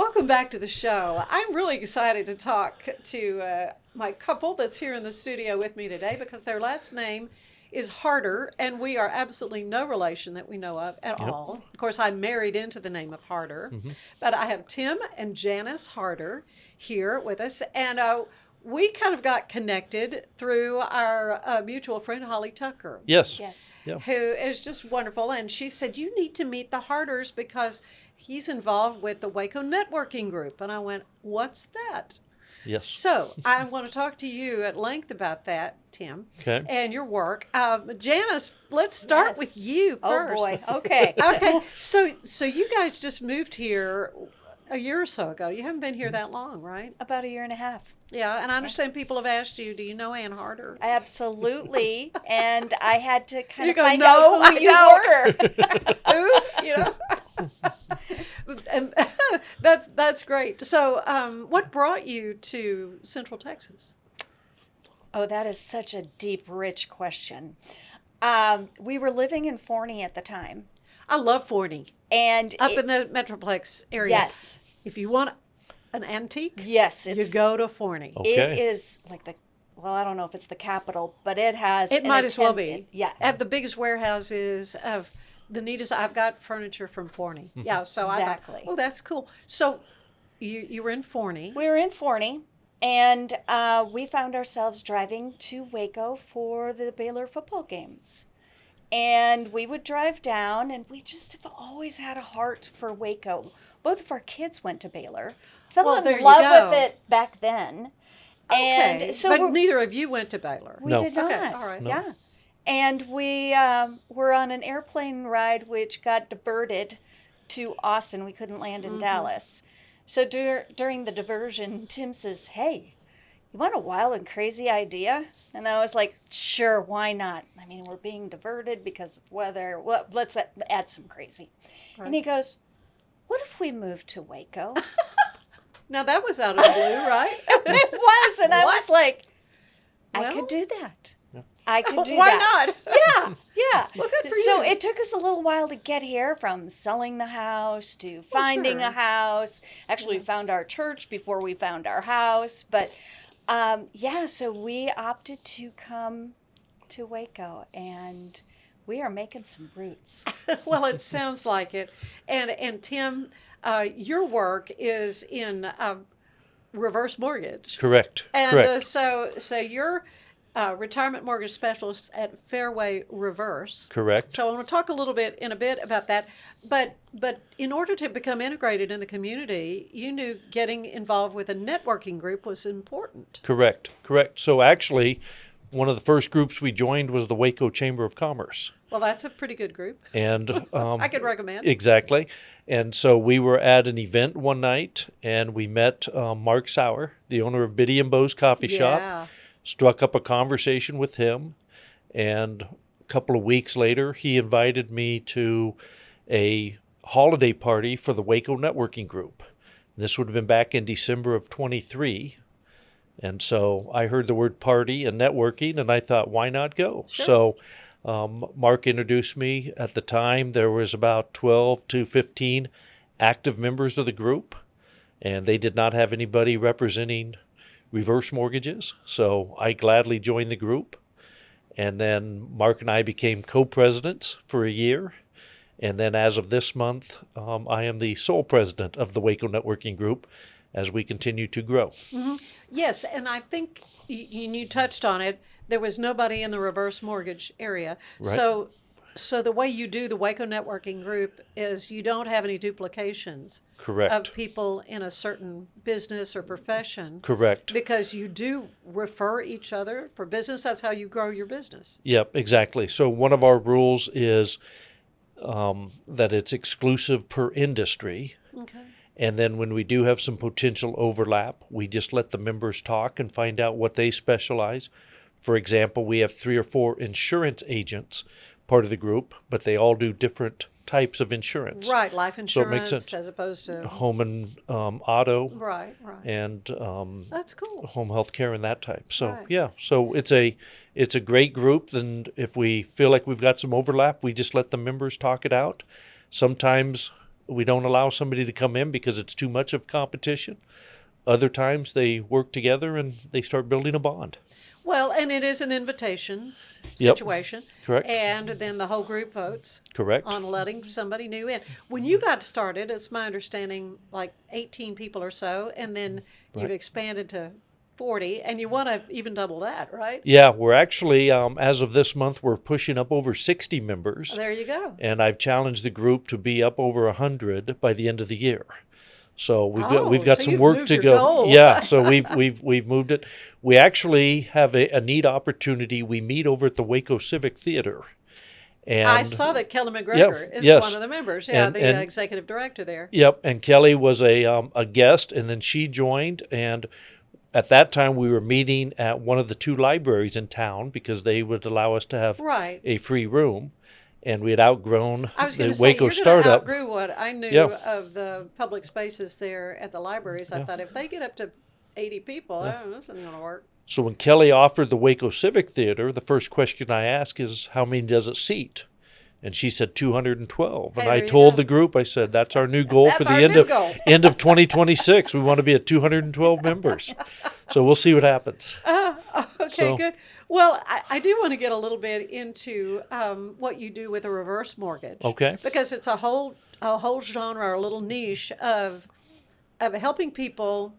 welcome back to the show. I'm really excited to talk to my couple that's here in the studio with me today because their last name is Harder, and we are absolutely no relation that we know of at all. Of course, I'm married into the name of Harder, but I have Tim and Janice Harder here with us, and we kind of got connected through our mutual friend, Holly Tucker. Yes. Who is just wonderful, and she said, you need to meet the Harders because he's involved with the Waco Networking Group. And I went, what's that? Yes. So I want to talk to you at length about that, Tim, and your work. Janice, let's start with you first. Oh, boy. Okay. Okay. So you guys just moved here a year or so ago. You haven't been here that long, right? About a year and a half. Yeah, and I understand people have asked you, do you know Ann Harder? Absolutely. And I had to kind You of go, find "No, out who I you were. Who? And that's great. So what brought you to Central Texas? Oh, that is such a deep, rich question. We were living in Forney at the time. I love Forney. And Up in the Metroplex area. Yes. If you want an antique, Yes. you go to Forney. Okay. It is like I don't know if it's the capital, but it has. It might as well be. Yeah. Have the biggest warehouses of the neatest. I've got furniture from Forney. Yeah, so Exactly. I thought, oh, that's cool. So you were in Forney. We were in Forney, and we found ourselves driving to Waco for the Baylor football games. And we would drive down, and we just have always had a heart for Waco. Both of our kids went to Baylor. Fell Well, there in you love go. with it back then. Okay, And so but neither of you went to Baylor. we No. did not. Okay, all right. No. Yeah. And we were on an airplane ride which got diverted to Austin. We couldn't land in Dallas. So during the diversion, Tim says, hey, you want a wild and crazy idea? And I was like, sure, why not? I mean, we're being diverted because of weather. Well, let's add some crazy. Right. And he goes, what if we moved to Waco? Now that was out of the blue, right? It was. And I What? was like, I Well- could do that. I could do Why that. not? Yeah. Well, good for So you. it took us a little while to get here, from selling the house to finding sure. a house. Actually, we found our church before we found our house. But so we opted to come to Waco, and we are making some roots. Well, it sounds like it. And Tim, your work is in reverse mortgage. Correct. And Correct. so you're retirement mortgage specialist at Fairway Reverse. Correct. So I want to talk in a bit about that. But in order to become integrated in the community, you knew getting involved with a networking group was important. Correct. So actually, one of the first groups we joined was the Waco Chamber of Commerce. Well, that's a pretty good group. And I could recommend. Exactly. And so we were at an event one night, and we met Mark Sauer, the owner of Biddy and Bo's Coffee Shop. Yeah. Struck up a conversation with him, and a couple of weeks later, he invited me to a holiday party for the Waco Networking Group. This would have been back in December of 23. And so I heard the word party and networking, and I thought, why not go? Sure. So Mark introduced me. At the time, there was about 12 to 15 active members of the group, and they did not have anybody representing reverse mortgages. So I gladly joined the group. And then Mark and I became co-presidents for a year. And then as of this month, I am the sole president of the Waco Networking Group as we continue to grow. Mm-hmm. Yes, and I think you touched on it. There was nobody in the reverse mortgage area. Right. So the way you do the Waco Networking Group is you don't have any duplications Correct. of people in a certain business or profession. Correct. Because you do refer each other for business. That's how you grow your business. Yep, exactly. So one of our rules is that it's exclusive per industry. Okay. And then when we do have some potential overlap, we just let the members talk and find out what they specialize. For example, we have 3 or 4 insurance agents part of the group, but they all do different types of insurance. Right, life So it insurance makes sense. as opposed to... Home and auto Right. and That's cool. home health care and that type. So Right. yeah, so it's a great group. And if we feel like we've got some overlap, we just let the members talk it out. Sometimes we don't allow somebody to come in because it's too much of competition. Other times they work together and they start building a bond. Well, and it is an invitation Yep. situation. Correct. And then the whole group votes Correct. on letting somebody new in. When you got started, it's my understanding, like 18 people or so, and then you've Right. expanded to 40, and you want to even double that, right? Yeah, we're actually, as of this month, we're pushing up over 60 members. There you go. And I've challenged the group to be up over 100 by the end of the year. So we've got so some you've work moved to your go. goal. Yeah, so we've moved it. We actually have a neat opportunity. We meet over at the Waco Civic Theater. And I saw that Kelly McGregor is yes. one of the members. Yeah, And- the and- executive director there. Yep, and Kelly was a guest, and then she joined. And at that time, we were meeting at one of the 2 libraries in town because they would allow us to have Right. a free room. And we had outgrown I was going the to say, Waco you're going to startup. outgrew what I knew Yeah. of the public spaces there at the libraries. I thought if they get up to 80 people, I don't know, this isn't going to work. So when Kelly offered the Waco Civic Theater, the first question I asked is, how many does it seat? And she said 212. And There I you told go. the group, I said, that's our new goal for That's the our end new of goal. end of 2026. We want to be at 212 members. So we'll see what happens. Okay, So- good. Well, I do want to get a little bit into what you do with a reverse mortgage. Okay. Because it's a whole genre, a little niche of helping people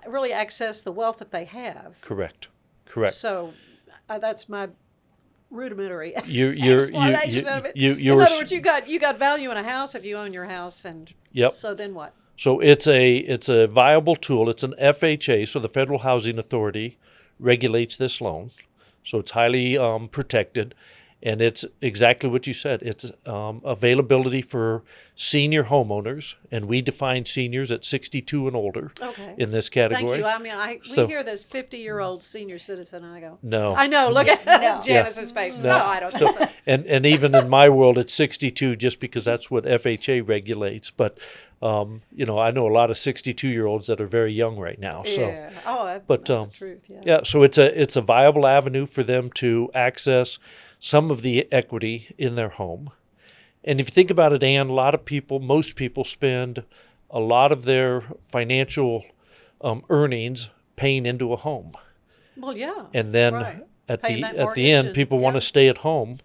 really access the wealth that they have. Correct. Correct. So that's my rudimentary You're explanation of it. you In were other words, you got value in a house if you own your house, and Yep. so then what? So it's a viable tool. It's an FHA, so the Federal Housing Authority regulates this loan. So it's highly protected, and it's exactly what you said. It's availability for senior homeowners, and we define seniors at 62 and older Okay. in this category. Thank you. I mean, So- we hear this 50-year-old senior citizen, and I go, No. I know. Look at No. Janice's face. No, I don't think so. And even in my world, it's 62 just because that's what FHA regulates. But, I know a lot of 62-year-olds that are very young right now. So, Yeah. Oh, but, that's the truth. Yeah. yeah, so it's a viable avenue for them to access some of the equity in their home. And if you think about it, Ann, most people spend a lot of their financial earnings paying into a home. Well, yeah. And then right. at Paying the that at mortgage the end, and- people want yeah. to stay at home,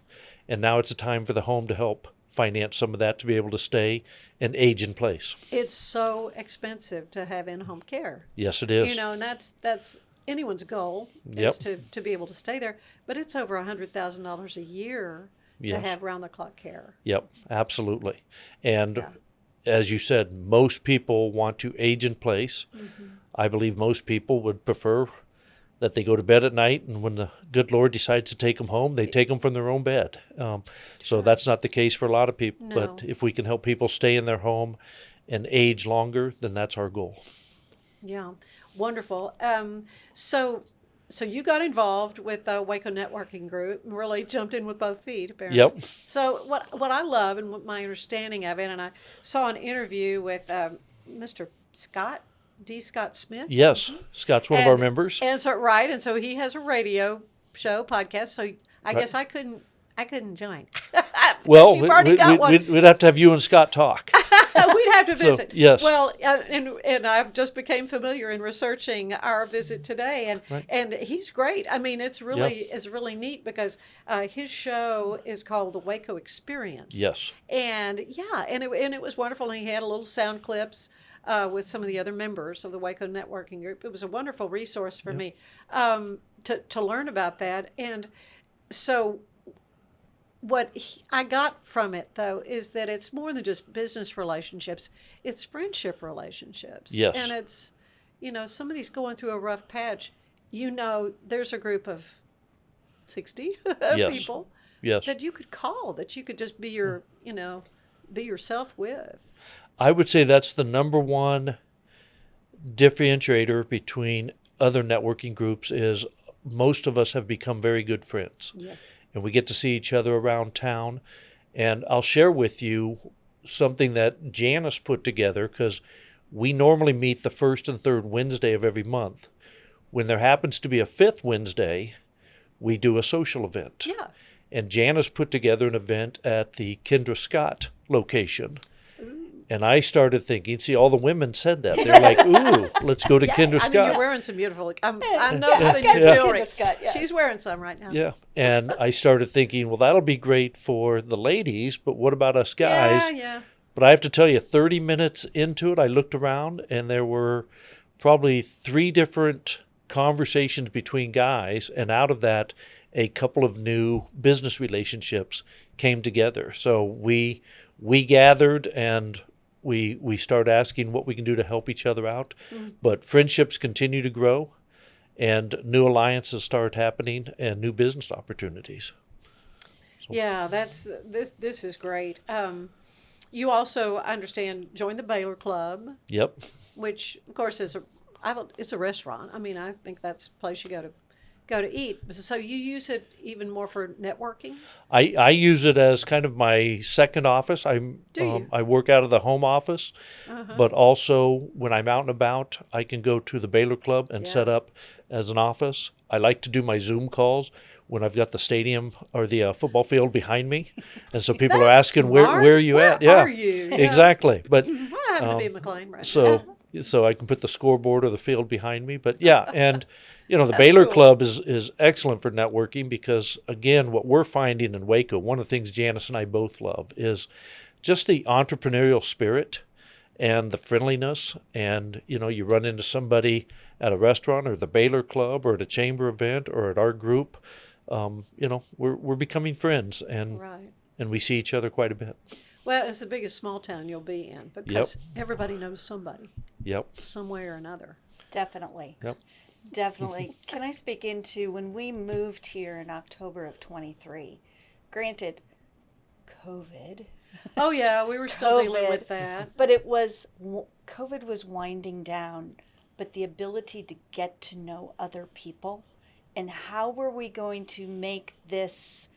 and now it's a time for the home to help finance some of that to be able to stay and age in place. It's so expensive to have in-home care. Yes, it is. You know, and that's anyone's goal Yep. is to be able to stay there. But it's over $100,000 a year to Yes. have round-the-clock care. Yep, absolutely. And Yeah. as you said, most people want to age in place. Mm-hmm. I believe most people would prefer that they go to bed at night, and when the good Lord decides to take them home, they take them from their own bed. So that's not the case for a lot of people. No. But if we can help people stay in their home and age longer, then that's our goal. Yeah, wonderful. So you got involved with the Waco Networking Group and really jumped in with both feet, apparently. Yep. So what I love and what my understanding of it, and I saw an interview with Mr. D. Scott Smith. Yes, Scott's one of our And- members. And so right, and so he has a radio show podcast. So I guess I couldn't join. Well, you've already got one. we'd have to have you and Scott talk. We'd have to So, visit. yes. Well, and I've just became familiar in researching our visit today, and Right. and he's great. I mean, it's really neat because his show is called the Waco Experience. Yes. And yeah, and it was wonderful. And he had a little sound clips with some of the other members of the Waco Networking Group. It was a wonderful resource for me to learn about that. And so what I got from it, though, is that it's more than just business relationships. It's friendship relationships. Yes. And it's, somebody's going through a rough patch. There's a group of 60 Yes. people Yes. that you could call, that you could just be be yourself with. I would say that's the number one differentiator between other networking groups is most of us have become very good friends. Yeah. And we get to see each other around town. And I'll share with you something that Janice put together, because we normally meet the first and third Wednesday of every month. When there happens to be a fifth Wednesday, we do a social event. Yeah. And Janice put together an event at the Kendra Scott location. And I started thinking, see, all the women said that. They're like, ooh, let's go to Kinder I mean, Scott. you're wearing some beautiful. I'm noticing Yeah. your jewelry. Kinder Scott, yes. She's wearing some right now. Yeah. And I started thinking, well, that'll be great for the ladies, but what about us guys? Yeah. But I have to tell you, 30 minutes into it, I looked around and there were probably 3 different conversations between guys. And out of that, a couple of new business relationships came together. So we gathered and we start asking what we can do to help each other out. But friendships continue to grow and new alliances start happening and new business opportunities. Yeah, this is great. You also, I understand, joined the Baylor Club, Yep. which of course it's a restaurant. I mean, I think that's a place you go to eat. So you use it even more for networking? I use it as kind of my second office. Do you? I work out of the home office, but also when I'm out and about, I can go to the Baylor Club and set up as an office. I like to do my Zoom calls when I've got the stadium or the football field behind me, and so people are That's asking smart. where are you Where at? Yeah, are you? Yeah. exactly. But I happen to be in McLean right so I can put the scoreboard or the field behind me. But yeah, and the That's Baylor cool. Club is excellent for networking because again, what we're finding in Waco, one of the things Janice and I both love is just the entrepreneurial spirit and the friendliness. And you run into somebody at a restaurant or the Baylor Club or at a chamber event or at our group. We're becoming friends and Right. and we see each other quite a bit. Well, it's the biggest small town you'll be in because everybody knows somebody Yep. some way or another. Definitely. Yep. Definitely. Can I speak into when we moved here in October of 23? Granted, COVID, Oh yeah, we were still dealing COVID. with that. but COVID was winding down, but the ability to get to know other people and how were we going to make this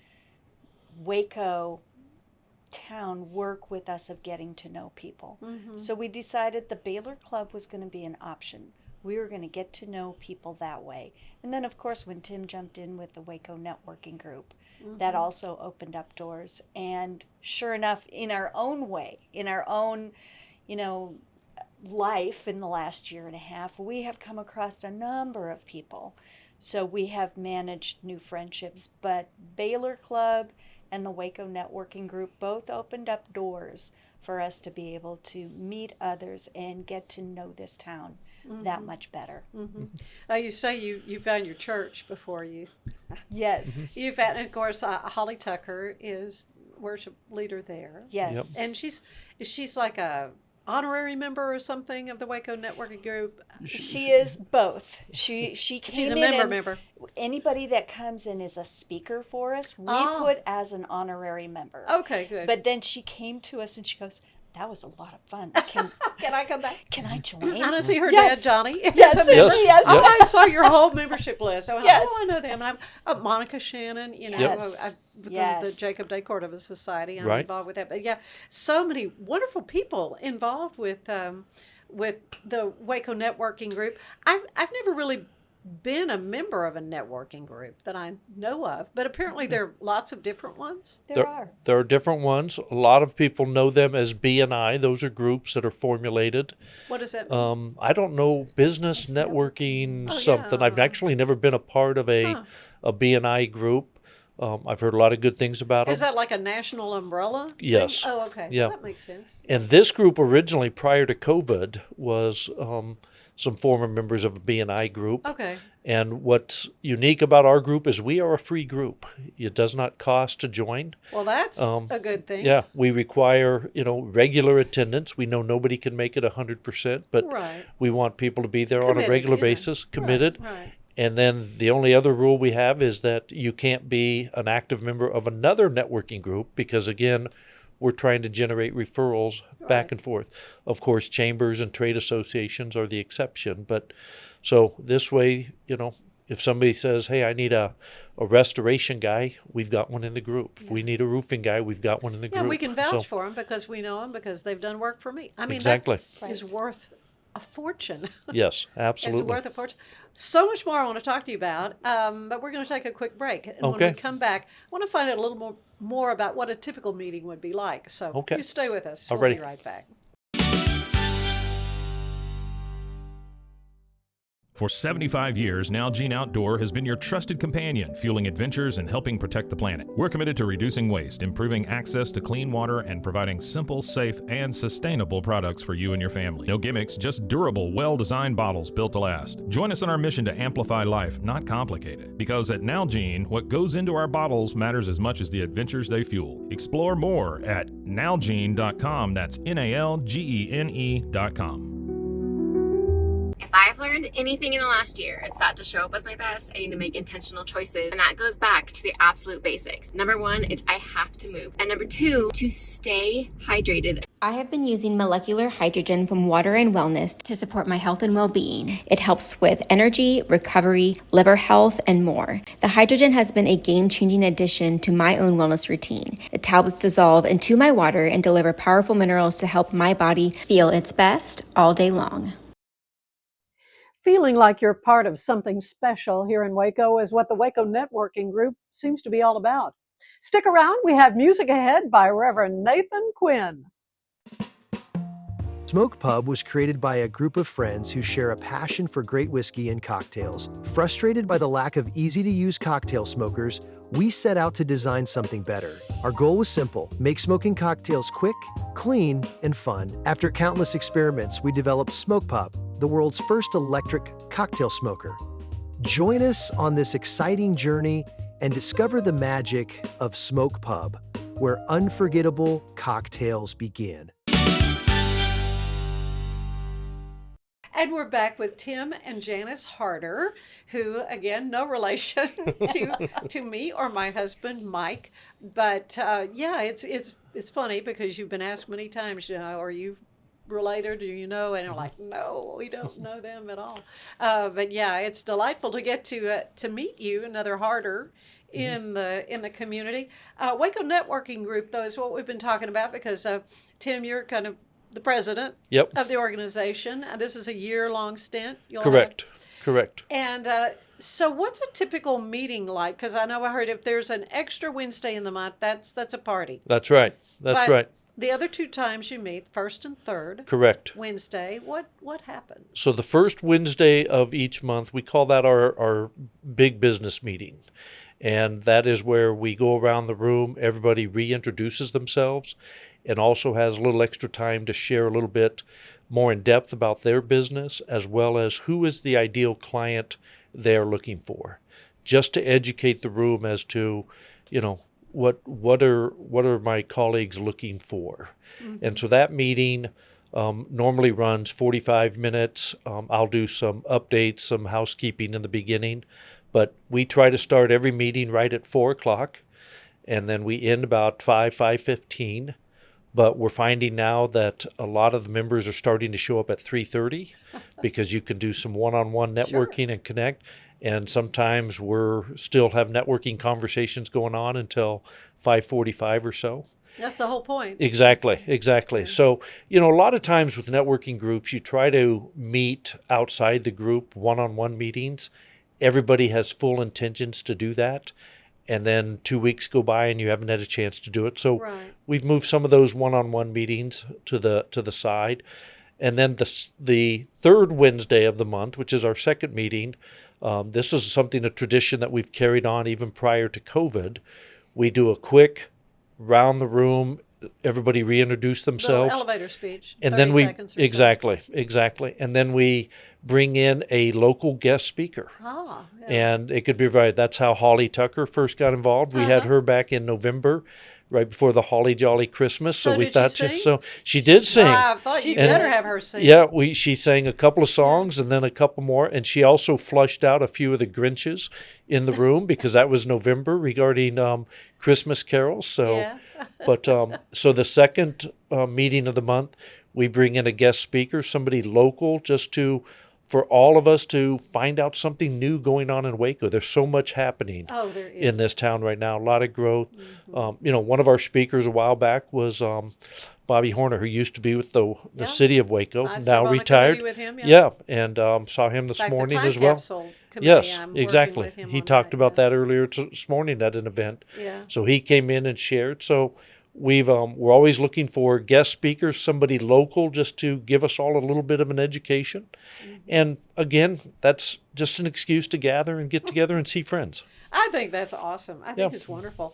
Waco town work with us of getting to know people. So we decided the Baylor Club was going to be an option. We were going to get to know people that way. And then, of course, when Tim jumped in with the Waco Networking Group, that also opened up doors. And sure enough, in our own way, in our own, life in the last year and a half, we have come across a number of people. So we have managed new friendships. But Baylor Club and the Waco Networking Group both opened up doors for us to be able to meet others and get to know this town that much better. You say you found your church before you. Yes. You found, and of course, Holly Tucker is worship leader there. Yes. And she's like a honorary member or something of the Waco Networking Group. She is both. She came She's a in member. Anybody that comes in is a speaker for us. We put as an honorary member. Okay, good. But then she came to us and she goes, "That was a lot of fun. Can I come back? Can I join?" And I see her Yes. dad, Johnny. Yes, is a member. yes. Oh, I saw your whole membership list. I went, Yes. I know them. And I'm Monica Shannon, Yes. with Yes. the Jacob Day Cordova Society. I'm Right. involved with that. But yeah, so many wonderful people involved with the Waco Networking Group. I've never really been a member of a networking group that I know of, but apparently there are lots of different ones. There are. There are different ones. A lot of people know them as B&I. Those are groups that are formulated. What does that mean? I don't know, business networking Oh, something. yeah. I've actually never been a part of a B&I group. I've heard a lot of good things about them. Is that like a national umbrella thing? Yes. Oh, okay. Yeah. That makes sense. And this group originally, prior to COVID, was some former members of a B&I group. Okay. And what's unique about our group is we are a free group. It does not cost to join. Well, that's a good thing. Yeah, we require, regular attendance. We know nobody can make it 100%, but Right. we want people to be there on a Committed, regular yeah. basis, committed. Right. And then the only other rule we have is that you can't be an active member of another networking group because, again, we're trying to generate referrals back Right. and forth. Of course, chambers and trade associations are the exception. But so this way, if somebody says, hey, I need a restoration guy, we've got one in the group. If we need a roofing guy, we've got one in the Yeah, group. we can vouch So- for them because we know them because they've done work for me. I mean, Exactly. that is worth a fortune. Yes, absolutely. It's worth a fortune. So much more I want to talk to you about, but we're going to take a quick break. And when Okay. we come back, I want to find out a little more about what a typical meeting would be like. So Okay. you stay with us. All We'll righty. be right back. For 75 years, Nalgene Outdoor has been your trusted companion, fueling adventures and helping protect the planet. We're committed to reducing waste, improving access to clean water, and providing simple, safe, and sustainable products for you and your family. No gimmicks, just durable, well-designed bottles built to last. Join us on our mission to amplify life, not complicate it. Because at Nalgene, what goes into our bottles matters as much as the adventures they fuel. Explore more at nalgene.com. That's NALGENE.com. If I've learned anything in the last year, it's that to show up as my best, I need to make intentional choices. And that goes back to the absolute basics. Number one, it's I have to move. And number two, to stay hydrated. I have been using molecular hydrogen from Water and Wellness to support my health and well-being. It helps with energy, recovery, liver health, and more. The hydrogen has been a game-changing addition to my own wellness routine. The tablets dissolve into my water and deliver powerful minerals to help my body feel its best all day long. Feeling like you're part of something special here in Waco is what the Waco Networking Group seems to be all about. Stick around. We have music ahead by Reverend Nathon Quinn. Smoke Pub was created by a group of friends who share a passion for great whiskey and cocktails. Frustrated by the lack of easy-to-use cocktail smokers, we set out to design something better. Our goal was simple: make smoking cocktails quick, clean, and fun. After countless experiments, we developed Smoke Pub, the world's first electric cocktail smoker. Join us on this exciting journey and discover the magic of Smoke Pub, where unforgettable cocktails begin. And we're back with Tim and Janice Harder, who, again, no relation to me or my husband, Mike. But yeah, it's funny because you've been asked many times, are you related? Do you know? And I'm like, no, we don't know them at all. But yeah, it's delightful to get to meet you, another Harder, in the community. Waco Networking Group, though, is what we've been talking about because Tim, you're kind of the president of the organization. This is a year-long stint. Correct. And so what's a typical meeting like? Because I know I heard if there's an extra Wednesday in the month, that's a party. That's right. Right. The other two times you meet, first and third. Correct. Wednesday, what happens? So the first Wednesday of each month, we call that our big business meeting. And that is where we go around the room, everybody reintroduces themselves, and also has a little extra time to share a little bit more in depth about their business, as well as who is the ideal client they're looking for, just to educate the room as to, what are my colleagues looking for. Mm-hmm. And so that meeting normally runs 45 minutes. I'll do some updates, some housekeeping in the beginning, but we try to start every meeting right at 4:00, and then we end about 5:15. But we're finding now that a lot of the members are starting to show up at 3:30 because you can do some one-on-one networking and connect. And sometimes we're still have networking conversations going on until 5:45 or so. That's the whole point. Exactly. Okay. So, a lot of times with networking groups, you try to meet outside the group, one-on-one meetings. Everybody has full intentions to do that. And then 2 weeks go by and you haven't had a chance to do it. So we've moved some of those one-on-one meetings to the side. And then the third Wednesday of the month, which is our second meeting, this is a tradition that we've carried on even prior to COVID. We do a quick round the room, everybody reintroduce themselves. Little elevator speech. And then we seconds or exactly. And then we bring in a local guest speaker. Yeah. And it could be that's how Holly Tucker first got involved. We had her back in November, right before the Holly Jolly Christmas. So we did thought she sing? So she did sing. I thought you better have her sing. Yeah, she sang a couple of songs and then a couple more, and she also flushed out a few of the Grinches in the room because that was November regarding Christmas carols. So, so the second meeting of the month, we bring in a guest speaker, somebody local, just for all of us to find out something new going on in Waco. There's so much happening in this town right now, a lot of growth. Mm-hmm. One of our speakers a while back was Bobby Horner, who used to be with the city of Waco, now retired. With him, and saw him this morning as well. Yes, exactly. He talked about that earlier this morning at an event. Yeah. So he came in and shared. So we're always looking for guest speakers, somebody local, just to give us all a little bit of an education. And again, that's just an excuse to gather and get together and see friends. I think that's awesome. I think Yeah. it's wonderful.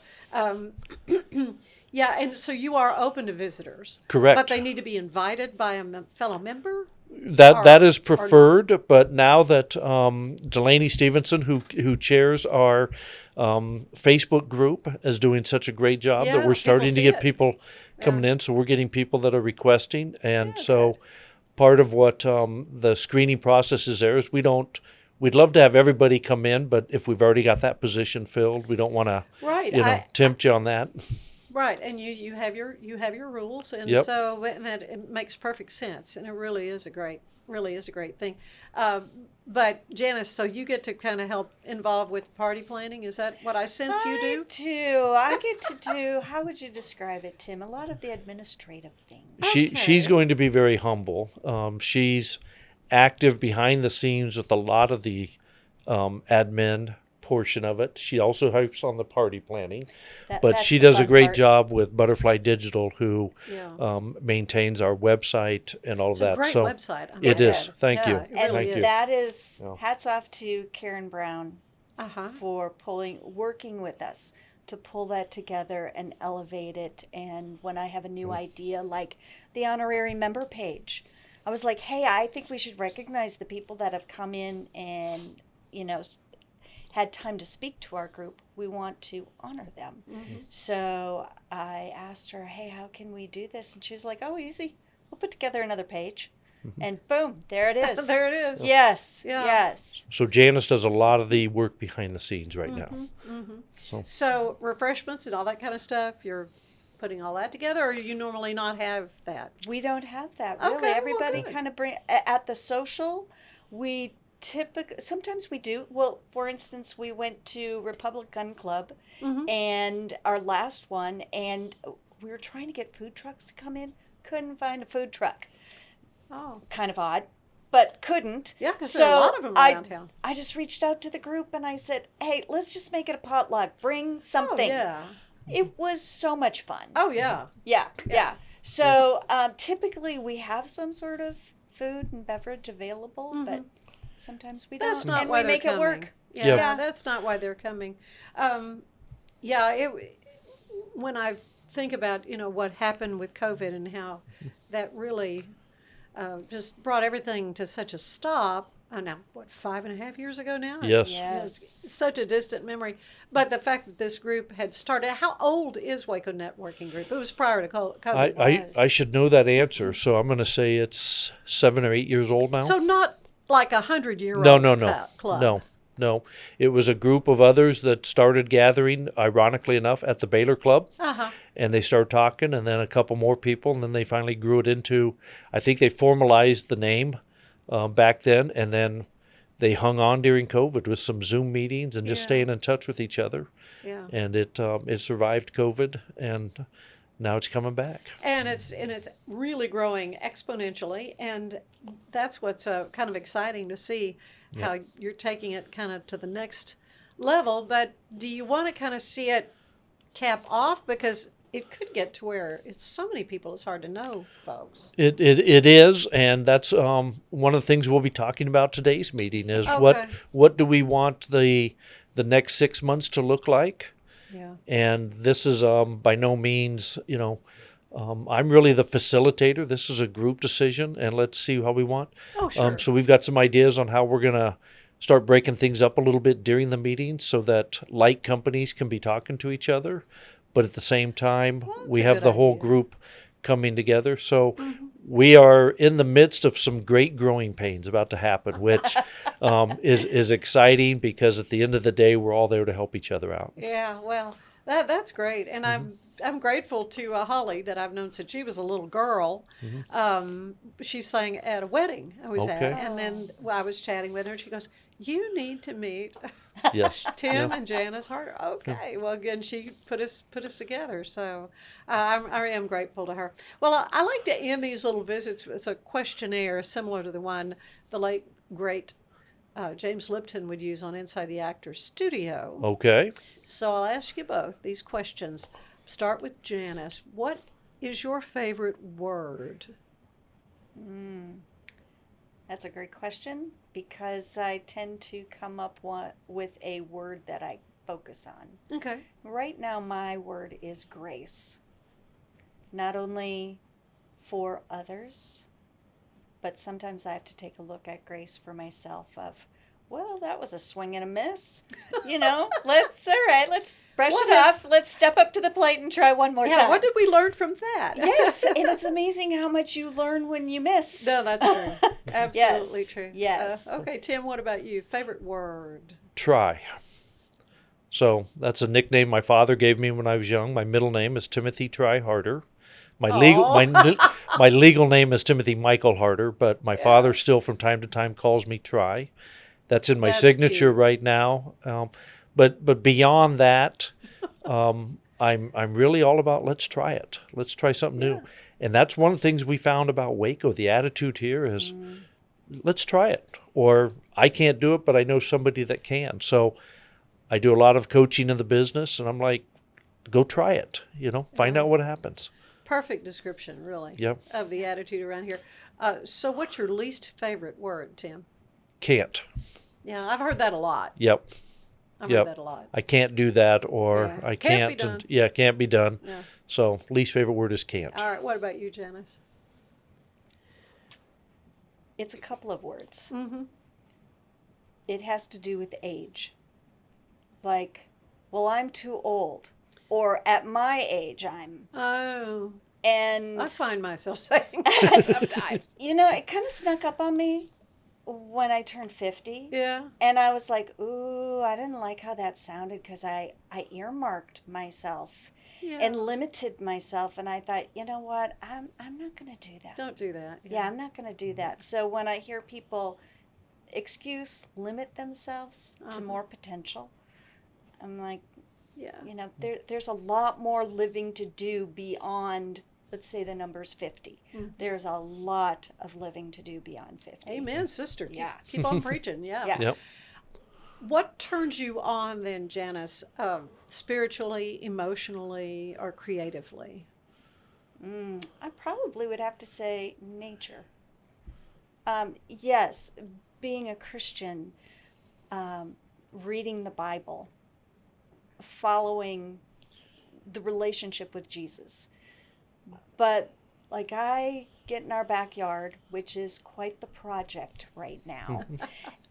Yeah, and so you are open to visitors. Correct. But they need to be invited by a fellow member? That is Or preferred, but now that Delaney Stevenson, who chairs our Facebook group, is doing such a great job Yeah, that we're people starting to see get it. people coming in. So we're getting people that are requesting, and Yeah, so good. part of what the screening process is there is we'd love to have everybody come in, but if we've already got that position filled, we don't want to Right. tempt you on that. Right, and you have your rules, and Yep. so and that it makes perfect sense, and it really is a great thing. But Janice, so you get to kind of help involve with party planning. Is that what I sense you do? I get to do, how would you describe it, Tim? A lot of the administrative things. She's Okay. going to be very humble. She's active behind the scenes with a lot of the admin portion of it. She also helps on the party planning, but That's she the does a fun great part. job with Butterfly Digital, who Yeah. maintains our website and all It's of a that. great So website. I it must is. add. Thank Yeah, you. it And really Thank is. you. that is, Yeah. hats off to Karen Brown Uh-huh. for working with us to pull that together and elevate it. And when I have a new idea, like the honorary member page, I was like, hey, I think we should recognize the people that have come in and, had time to speak to our group. We want to honor them. So I asked her, hey, how can we do this? And she was like, oh, easy. We'll put together another page. And boom, there it is. There it is. Yes, Yeah. yes. So Janice does a lot of the work behind the scenes right now. So So refreshments and all that kind of stuff, you're putting all that together, or you normally not have that? We don't have that Okay, really. well, Everybody good. kind of at the social. We sometimes we do. Well, for instance, we went to Republic Gun Club, and our last one, and we were trying to get food trucks to come in. Couldn't find a food truck. Oh, Kind of odd, but couldn't. yeah, because there are a lot of them around town. I just reached out to the group and I said, hey, let's just make it a potluck. Bring something. Oh, yeah. It was so much fun. Oh, yeah. Yeah. So typically we have some sort of food and beverage available, but sometimes we That's don't. not And why we they're make coming. it work. Yeah, Yeah. that's not why they're coming. When I think about what happened with COVID and how that really just brought everything to such a stop. Now, what, 5.5 years ago now? Yes. It's such a distant memory. But the fact that this group had started, how old is Waco Networking Group? It was prior to COVID. I should know that answer, so I'm going to say it's 7 or 8 years old now. So not like 100-year-old club. No. It was a group of others that started gathering, ironically enough, at the Baylor Club. Uh-huh. And they started talking, and then a couple more people, and then they finally grew it into, I think they formalized the name back then, and then they hung on during COVID with some Zoom meetings and just Yeah. staying in touch with each other. Yeah. And it survived COVID, and now it's coming back. And it's really growing exponentially, and that's what's kind of exciting to see how you're taking it kind of to the next level. But do you want to kind of see it cap off, because it could get to where it's so many people it's hard to know folks? It is, and that's one of the things we'll be talking about today's meeting is Okay. what do we want the next 6 months to look like. Yeah. And this is by no means, I'm really the facilitator. This is a group decision, and let's see how we want. Oh, sure. So we've got some ideas on how we're going to start breaking things up a little bit during the meeting so that like companies can be talking to each other, but at the same time, that's we a have good the whole idea. group coming together. So we are in the midst of some great growing pains about to happen, which is exciting because at the end of the day, we're all there to help each other out. Yeah, well, that's great, and I'm grateful to Holly that I've known since she was a little girl. She sang at a wedding I was Okay. at, and then I was chatting with her, and she goes, "You need to meet Yes. Tim and Janice Harder." Okay, well, again, she put us together, so I am grateful to her. Well, I like to end these little visits with a questionnaire similar to the one the late great James Lipton would use on Inside the Actor's Studio. Okay. So I'll ask you both these questions. start with Janice. What is your favorite word? That's a great question because I tend to come up with a word that I focus on. Okay. Right now, my word is grace. Not only for others, but sometimes I have to take a look at grace for myself of, well, that was a swing and a miss. Let's brush it off. Let's step up to the plate and try one more time. Yeah, what did we learn from that? Yes, and it's amazing how much you learn when you miss. No, that's true. Absolutely Yes, true. yes. Okay, Tim, what about you? Favorite word? Try. So that's a nickname my father gave me when I was young. My middle name is Timothy Try Harder. My legal name is Timothy Michael Harder, but my father still from time to time calls me Try. That's in my signature cute. right now. But beyond that, I'm really all about let's try it. Let's try something new. And that's one of the things we found about Waco. The attitude here is let's try it. Or I can't do it, but I know somebody that can. So I do a lot of coaching in the business, and I'm like, go try it. Find out what happens. Perfect description, really, of the attitude around here. So what's your least favorite word, Tim? Can't. Yeah, I've heard that a lot. Yep. I've heard that a lot. I can't do that, or I Can't be can't. done. Can't be done. Yeah. So least favorite word is can't. All right, what about you, Janice? It's a couple of words. Mm-hmm. It has to do with age. Like, well, I'm too old. Or at my age, I'm. Oh, And I find myself saying that sometimes. it kind of snuck up on me when I turned 50. Yeah. And I was like, ooh, I didn't like how that sounded because I earmarked myself Yeah. and limited myself. And I thought, you know what? I'm not going to do that. Don't do that. Yeah, I'm not going to do that. So when I hear people limit themselves to more potential, I'm like, Yeah. there's a lot more living to do beyond, let's say the number's 50. Mm-hmm. There's a lot of living to do beyond 50. Amen, sister. Yeah. Keep on preaching. Yeah. Yeah. Yep. What turns you on then, Janice, spiritually, emotionally, or creatively? I probably would have to say nature. Yes, being a Christian, reading the Bible, following the relationship with Jesus. But like I get in our backyard, which is quite the project right now,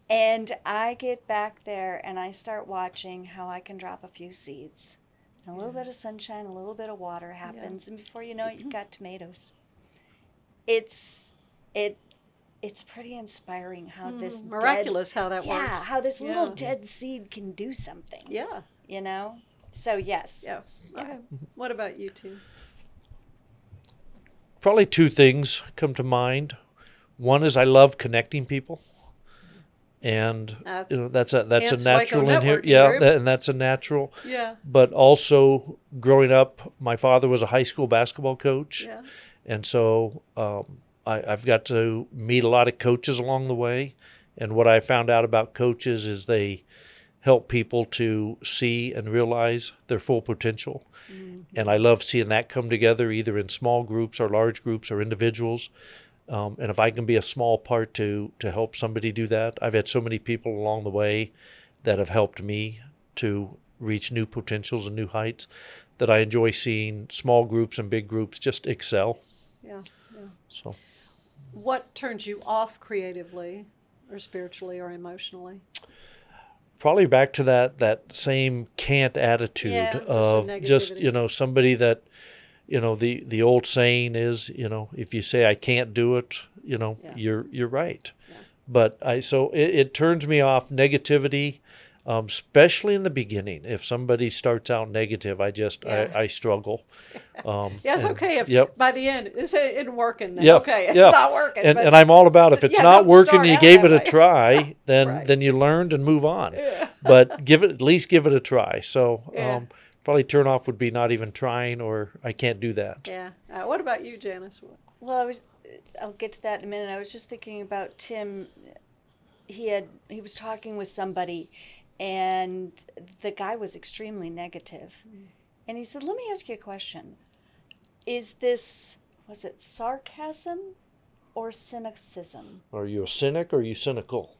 and I get back there and I start watching how I can drop a few seeds. A little bit of sunshine, a little bit of water happens, and before you know it, you've got tomatoes. It's pretty inspiring how this Miraculous how that yeah, works. how this little dead seed can do something. Yeah. So yes. Yeah. Okay. What about you two? Probably two things come to mind. One is I love connecting people. And that's a natural Waco in here. Networking Yeah, Group. and that's a natural. Yeah. But also growing up, my father was a high school basketball coach. Yeah. And so I've got to meet a lot of coaches along the way. And what I found out about coaches is they help people to see and realize their full potential. Mm-hmm. And I love seeing that come together either in small groups or large groups or individuals. And if I can be a small part to help somebody do that, I've had so many people along the way that have helped me to reach new potentials and new heights that I enjoy seeing small groups and big groups just excel. Yeah. So, what turns you off creatively or spiritually or emotionally? probably back to that same can't attitude of just, somebody that, the old saying is, if you say I can't do it, you're right. Yeah. But it turns me off negativity, especially in the beginning. If somebody starts out negative, I struggle. It's okay if by the end it isn't working. Then. Yep. Okay, it's yep. not working. And I'm all about if it's not working, you gave it a try, then Right. then you learned and move on. Yeah. But at least give it a try. So probably turn off would be not even trying, or I can't do that. Yeah. What about you, Janice? Well, I'll get to that in a minute. I was just thinking about Tim. He was talking with somebody, and the guy was extremely negative. And he said, let me ask you a question. Was it sarcasm or cynicism? Are you a cynic or are you cynical?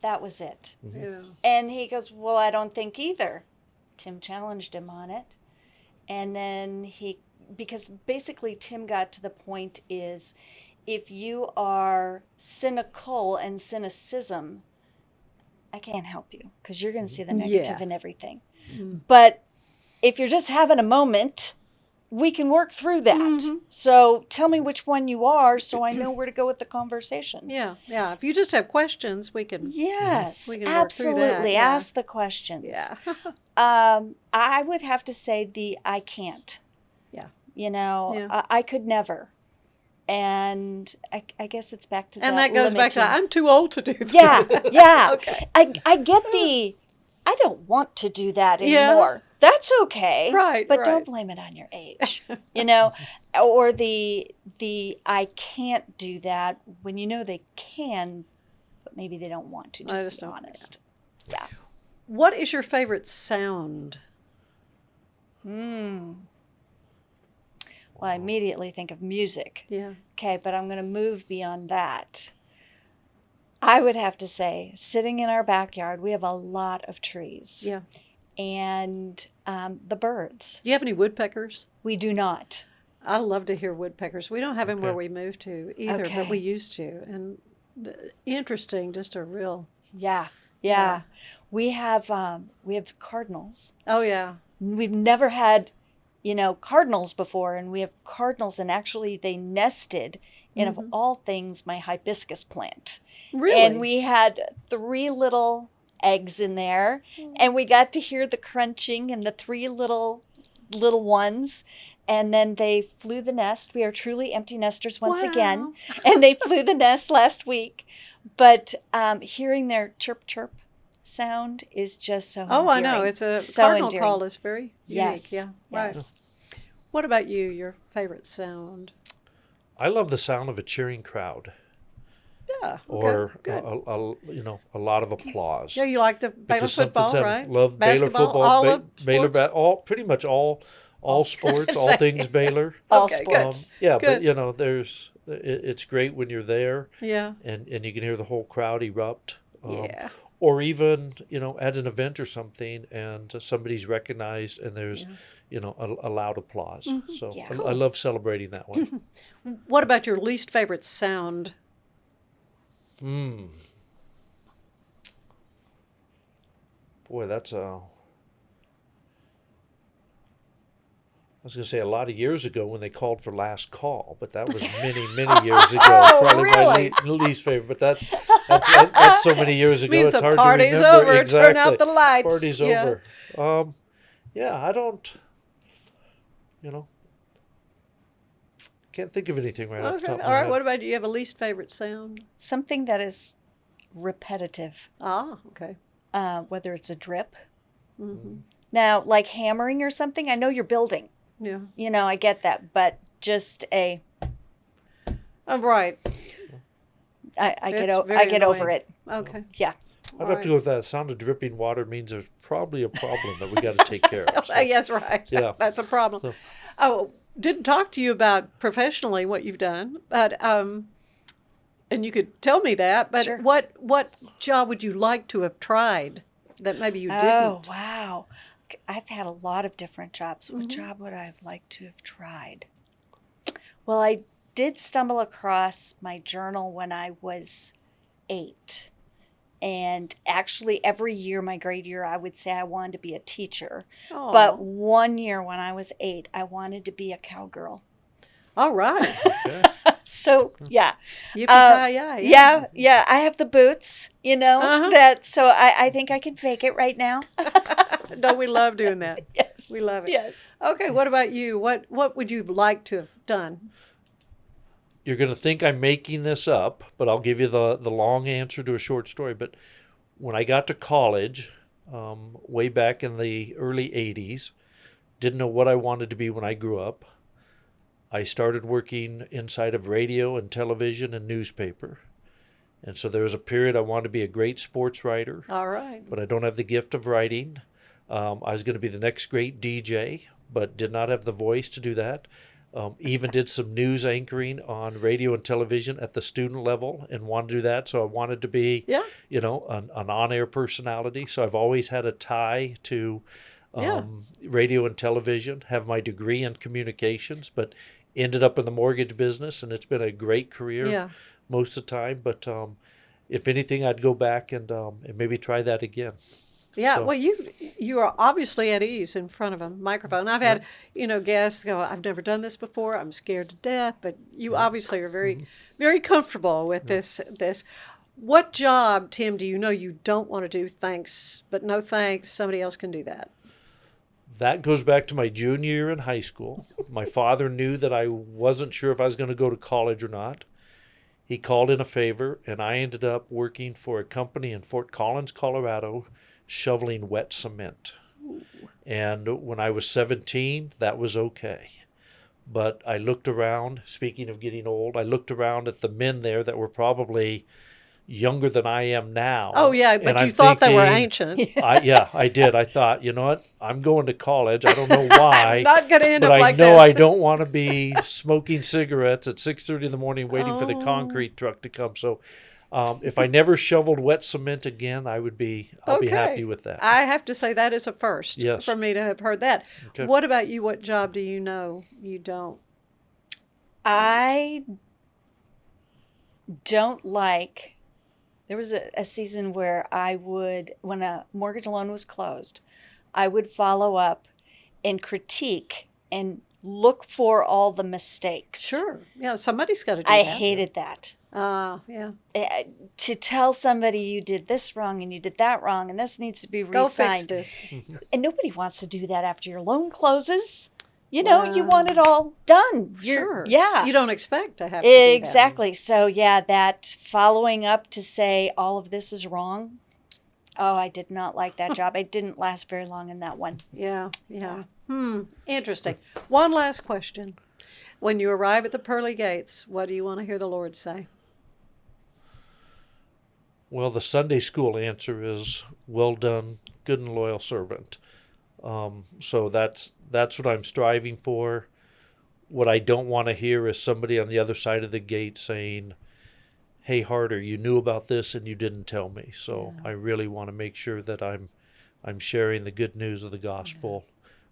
That was it. Yeah. And he goes, well, I don't think either. Tim challenged him on it. And then because basically Tim got to the point is, if you are cynical and cynicism, I can't help you because you're going to see the negative in everything. But if you're just having a moment, we can work through that. So tell me which one you are so I know where to go with the conversation. Yeah. If you just have questions, we can. Yes, we can work through that, absolutely. yeah. Ask the questions. Yeah. I would have to say I can't. Yeah. You know, Yeah. I could never. And I guess it's back to And that goes back to limiting. I'm too old to do that. Yeah. Okay. I get I don't want to do that anymore. That's okay. Right, But right. don't blame it on your age. You know, or the I can't do that when you know they can, but maybe they don't want to. I Just just be don't- honest. Yeah. What is your favorite sound? Well, I immediately think of music. Yeah. Okay, but I'm going to move beyond that. I would have to say, sitting in our backyard, we have a lot of trees. Yeah. And the birds. Do you have any woodpeckers? We do not. I love to hear woodpeckers. We don't have them where Okay. we moved to either, Okay. but we used to. And interesting, just a real. Yeah. We have cardinals. Oh yeah. We've never had, cardinals before, and we have cardinals, and actually they nested in, of all things, my hibiscus plant. Really? And we had 3 little eggs in there, and we got to hear the crunching and the 3 little ones. And then they flew the nest. We are truly empty nesters once again. And they flew the nest last week. But hearing their chirp chirp sound is just so Oh, I know. endearing. It's a so cardinal endearing. call is very Yes. unique. Yeah. Right. Yes. What about you? Your favorite sound? I love the sound of a cheering crowd Yeah. or good. a lot of applause. Yeah, you like the Baylor Because football, something's right? Love Baylor Basketball, football, all of Baylor sports? all pretty much all sports, all Same. things Baylor. All Okay, sports. good. But it's great when you're there Yeah. and you can hear the whole crowd erupt. Yeah. Or even at an event or something, and somebody's recognized, and there's a loud applause. So Yeah. I love celebrating that way. What about your least favorite sound? Boy, that's I was going to say a lot of years ago when they called for last call, but that was many, many years ago. Probably really? my least favorite. But that's so many years ago. Means It's the hard party's to remember. over. Exactly. Turn out the lights. Party's Yeah. over. I don't. Can't think of anything right off the Okay. top of All my right. head. What about you? You have a least favorite sound? Something that is repetitive, Ah, okay. whether it's a drip. Now, like hammering or something, I know you're building. Yeah. I get that, but just I Right. get It's very over annoying. it. Okay. Yeah. I'd have to go with that. Sound of dripping water means there's probably a problem that we got to take care of. So, Yes, right. Yeah. That's a problem. So- Oh, didn't talk to you about professionally what you've done, but and you could tell me that. But Sure. what job would you like to have tried that maybe you Oh, didn't? wow. I've had a lot of different jobs. What job would I have liked to have tried? Well, I did stumble across my journal when I was 8. And actually, every year, my grade year, I would say I wanted to be a teacher. Oh. But one year when I was 8, I wanted to be a cowgirl. All right. So, yeah. Yippee-ki-yay. Yeah. I have the boots, that. So I think I can fake it right now. Don't we love doing that? Yes. We love it. Yes. Okay, what about you? What would you like to have done? You're going to think I'm making this up, but I'll give you the long answer to a short story. But when I got to college, way back in the early 80s, didn't know what I wanted to be when I grew up. I started working inside of radio and television and newspaper. And so there was a period I wanted to be a great sports writer, All right. but I don't have the gift of writing. I was going to be the next great DJ, but did not have the voice to do that. Even did some news anchoring on radio and television at the student level and wanted to do that. So I wanted to be, an on-air personality. So I've always had a tie to radio and television, have my degree in communications, but ended up in the mortgage business, and it's been a great career most of the time. But if anything, I'd go back and maybe try that again. Yeah, So- well, you are obviously at ease in front of a microphone. I've had, guests go, I've never done this before. I'm scared to death. But you obviously are very, very comfortable with this. What job, Tim, do you know you don't want to do? Thanks, but no thanks. Somebody else can do that. That goes back to my junior year in high school. My father knew that I wasn't sure if I was going to go to college or not. He called in a favor, and I ended up working for a company in Fort Collins, Colorado, shoveling wet cement. And when I was 17, that was okay. But I looked around, speaking of getting old, I looked around at the men there that were probably younger than I am now. Oh, yeah, but and you I'm thought they were thinking, ancient. I did. I thought, you know what? I'm going to college. I don't know why. I'm not going to end but up I like know this. I don't want to be smoking cigarettes at 6:30 in the morning waiting for the concrete truck to come. So if I never shoveled wet cement again, I'll be happy with that. I have to say that is a first Yes. for me to have heard that. Okay. What about you? What job do you know you don't? I don't like. There was a season where I would, when a mortgage loan was closed, I would follow up and critique and look for all the mistakes. Sure. Yeah, somebody's got to do I that. hated that. Yeah. To tell somebody you did this wrong and you did that wrong and this needs to be Go re-signed. fix this. And nobody wants to do that after your loan closes. You know, you want it Wow. all done. Sure. Yeah. You don't expect to have to do that. Exactly. So, yeah, that following up to say all of this is wrong. Oh, I did not like that job. I didn't last very long in that one. Yeah. Interesting. One last question. When you arrive at the pearly gates, what do you want to hear the Lord say? Well, the Sunday school answer is, well done, good and loyal servant. So that's what I'm striving for. What I don't want to hear is somebody on the other side of the gate saying, hey, Harder, you knew about this and you didn't tell me. So I really want to make sure that I'm sharing the good news of the gospel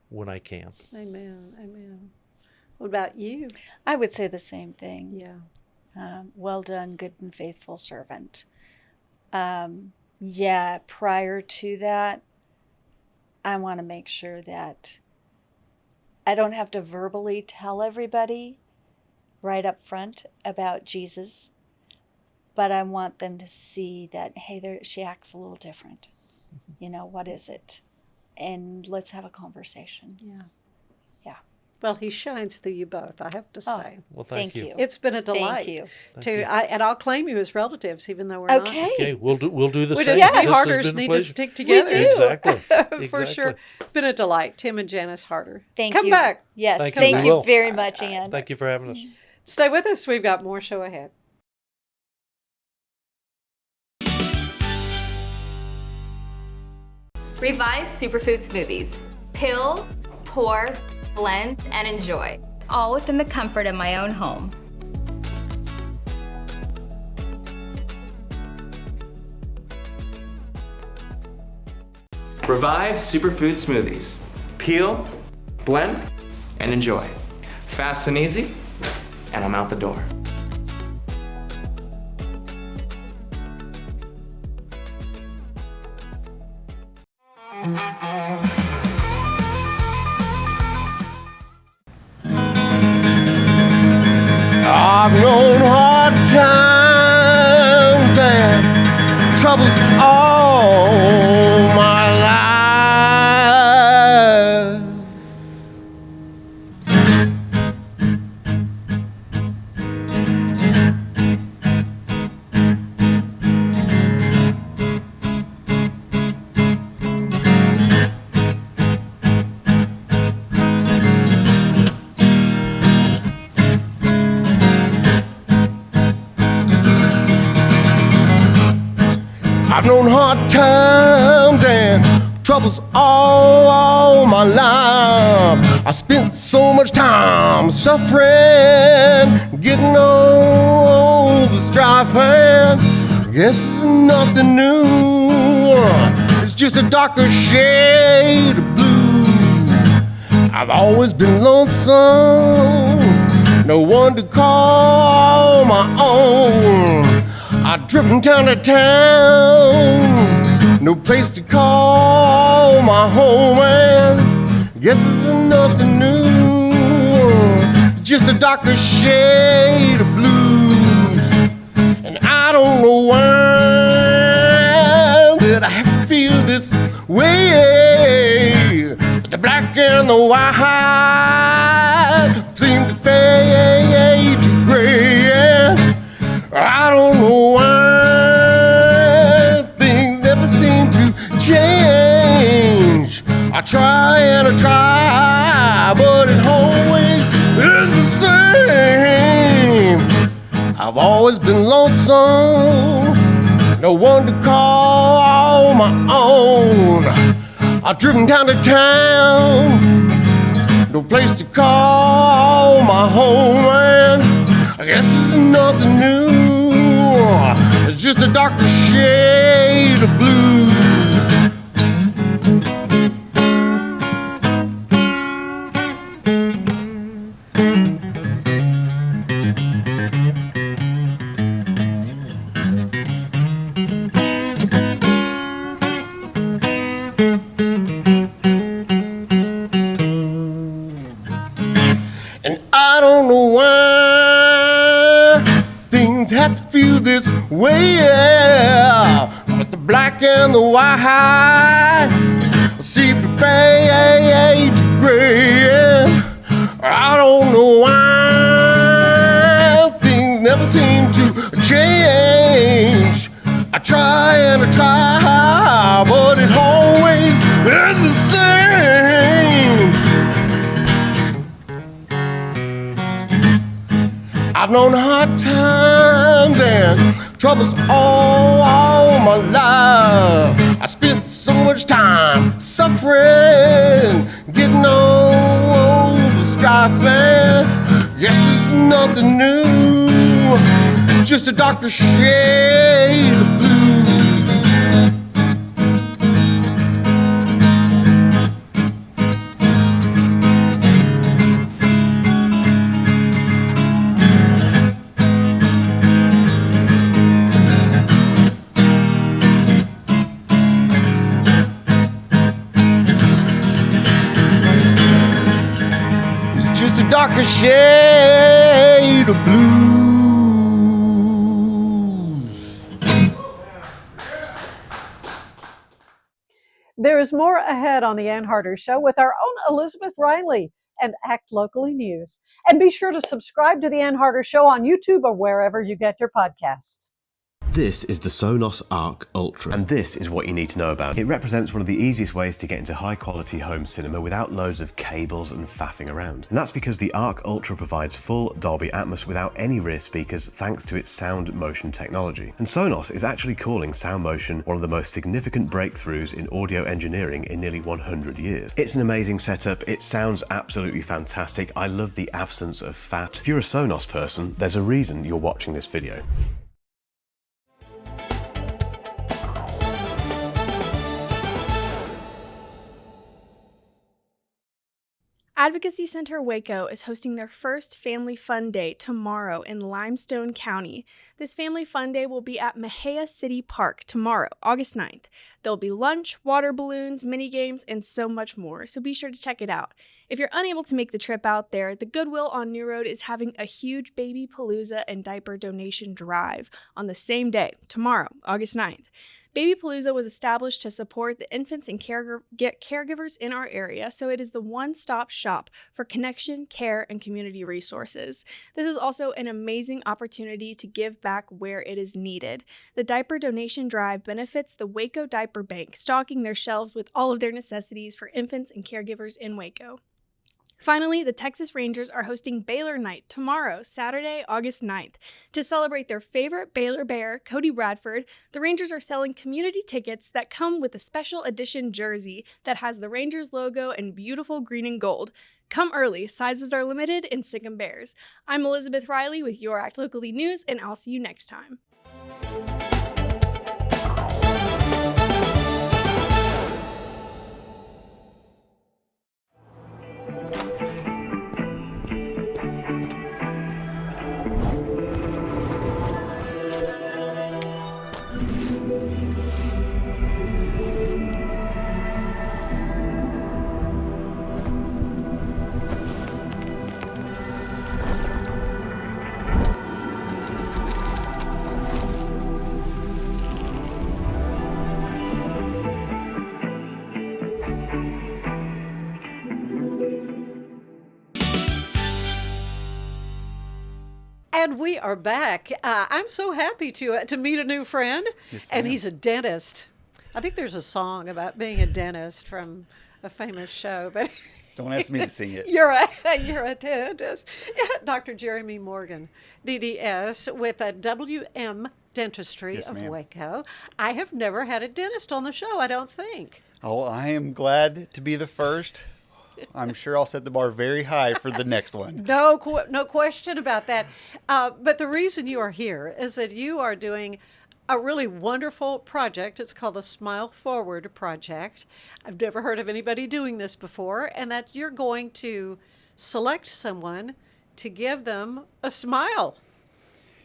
when I can. Amen. What about you? I would say the same thing. Yeah. Well done, good and faithful servant. Prior to that, I want to make sure that I don't have to verbally tell everybody right up front about Jesus, but I want them to see that, hey, she acts a little different. You know, what is it? And let's have a conversation. Yeah. Yeah. Well, he shines through you both, I have to say. Well, thank you. It's been a delight. Thank you. And I'll claim you as relatives, even though we're not. Okay, we'll do the We same. just, we This has Harders been a need to pleasure. stick together. do. Exactly. For sure. Been a delight. Tim and Janice Harder. Thank Come you. back. Yes. Thank Thank you. you We will. very much, Ann. Thank you for having us. Stay with us. We've got more show ahead. Revive Superfood Smoothies. Pill, pour, blend, and enjoy. All within the comfort of my own home. Revive Superfood Smoothies. Peel, blend, and enjoy. Fast and easy, and I'm out the door. I've known hard times and troubles all my life. I've known hard times and troubles all my life. I spent so much time suffering, getting over strife, and guess it's nothing new. It's just a darker shade of blues. I've always been lonesome, no one to call my own. I've driven town to town, no place to call my home, and guess it's nothing new. It's just a darker shade of blues, and I don't know why that I have to feel this way. The black and the white seem to fade to gray, and I don't know why things never seem to change. I try and I try, but it always is the same. I've always been lonesome, no one to call my own. I've driven town to town, no place to call my home, and I guess it's nothing new. It's just a darker shade of blues. And I don't know why things have to feel this way, but the black and the white seem to fade to gray. I don't know why things never seem to change. I try and I try, but it always is the same. I've known hard times and troubles all my life. I spent so much time suffering, getting over strife, and yes, it's nothing new, just a darker shade of blue. Darker shade of blues. There is more ahead on the Ann Harder Show with our own Elizabeth Riley and Act Locally News. And be sure to subscribe to the Ann Harder Show on YouTube or wherever you get your podcasts. This is the Sonos Arc Ultra, and this is what you need to know about. It represents one of the easiest ways to get into high-quality home cinema without loads of cables and faffing around. And that's because the Arc Ultra provides full Dolby Atmos without any rear speakers thanks to its sound motion technology. And Sonos is actually calling sound motion one of the most significant breakthroughs in audio engineering in nearly 100 years. It's an amazing setup, it sounds absolutely fantastic, I love the absence of fat. If you're a Sonos person, there's a reason you're watching this video. Advocacy Center Waco is hosting their first Family Fun Day tomorrow in Limestone County. This Family Fun Day will be at Mejia City Park tomorrow, August 9th. There'll be lunch, water balloons, mini games, and so much more, so be sure to check it out. If you're unable to make the trip out there, the Goodwill on New Road is having a huge baby palooza and diaper donation drive on the same day, tomorrow, August 9th. Baby Palooza was established to support the infants and caregivers in our area, so it is the one-stop shop for connection, care, and community resources. This is also an amazing opportunity to give back where it is needed. The diaper donation drive benefits the Waco Diaper Bank, stocking their shelves with all of their necessities for infants and caregivers in Waco. Finally, the Texas Rangers are hosting Baylor Night tomorrow, Saturday, August 9th. To celebrate their favorite Baylor Bear, Cody Bradford, the Rangers are selling community tickets that come with a special edition jersey that has the Rangers logo in beautiful green and gold. Come early, sizes are limited in Sick 'em Bears. I'm Elizabeth Riley with Your Act Locally News, and I'll see you next time. And we are back. I'm so happy to meet a new friend, and he's a dentist. I think there's a song about being a dentist from a famous show, but don't ask me to sing it. You're a dentist, Dr. Jeremy Morgan, DDS, with a WM Dentistry of Waco. I have never had a dentist on the show, I don't think. Oh, I am glad to be the first. I'm sure I'll set the bar very high for the next one. No question about that. But the reason you are here is that you are doing a really wonderful project. It's called the Smile Forward Project. I've never heard of anybody doing this before, and that you're going to select someone to give them a smile.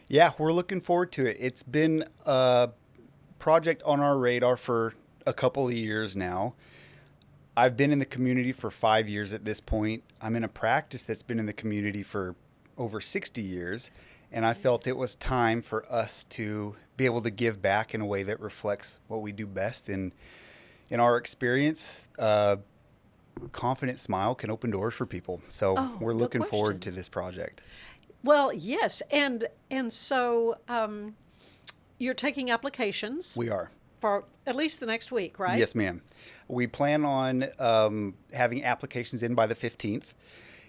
Yeah, we're looking forward to it. It's been a project on our radar for a couple of years now. I've been in the community for 5 years at this point. I'm in a practice that's been in the community for over 60 years, and I felt it was time for us to be able to give back in a way that reflects what we do best. And in our experience, confident smile can open doors for people. So we're looking forward to this project. Well, yes, and so you're taking applications. We are. For at least the next week, right? Yes, ma'am. We plan on having applications in by the 15th.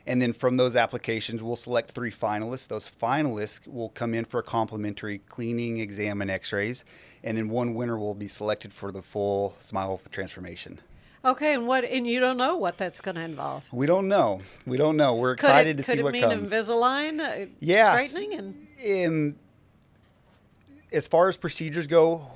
And then from those applications, we'll select 3 finalists. Those finalists will come in for a complimentary cleaning, exam, and x-rays. And then one winner will be selected for the full smile transformation. Okay, and you don't know what that's going to involve? We don't know. We're excited to see what comes. Could it mean Invisalign straightening? And as far as procedures go,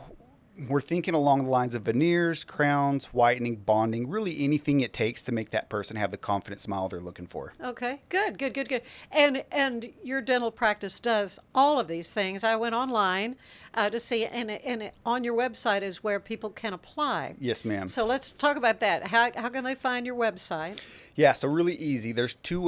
we're thinking along the lines of veneers, crowns, whitening, bonding, really anything it takes to make that person have the confident smile they're looking for. Okay, good. And your dental practice does all of these things. I went online to see, and on your website is where people can apply. Yes, ma'am. So let's talk about that. How can they find your website? Yeah, so really easy. There's two